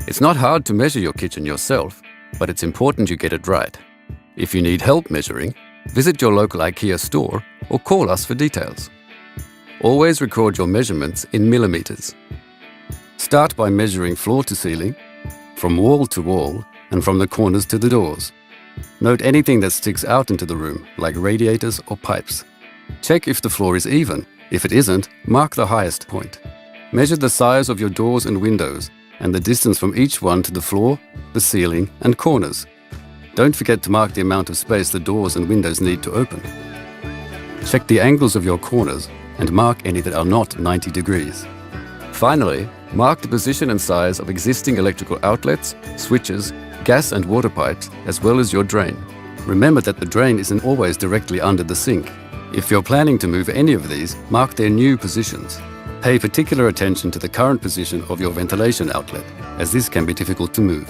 It's not hard to measure your kitchen yourself, but it's important you get it right. If you need help measuring, visit your local IKEA store or call us for details. Always record your measurements in millimeters. Start by measuring floor to ceiling, from wall to wall, and from the corners to the doors. Note anything that sticks out into the room, like radiators or pipes. Check if the floor is even. If it isn't, mark the highest point. Measure the size of your doors and windows and the distance from each one to the floor, the ceiling, and corners. Don't forget to mark the amount of space the doors and windows need to open. Check the angles of your corners and mark any that are not 90 degrees. Finally, mark the position and size of existing electrical outlets, switches, gas and water pipes, as well as your drain. Remember that the drain isn't always directly under the sink. If you're planning to move any of these, mark their new positions. Pay particular attention to the current position of your ventilation outlet, as this can be difficult to move.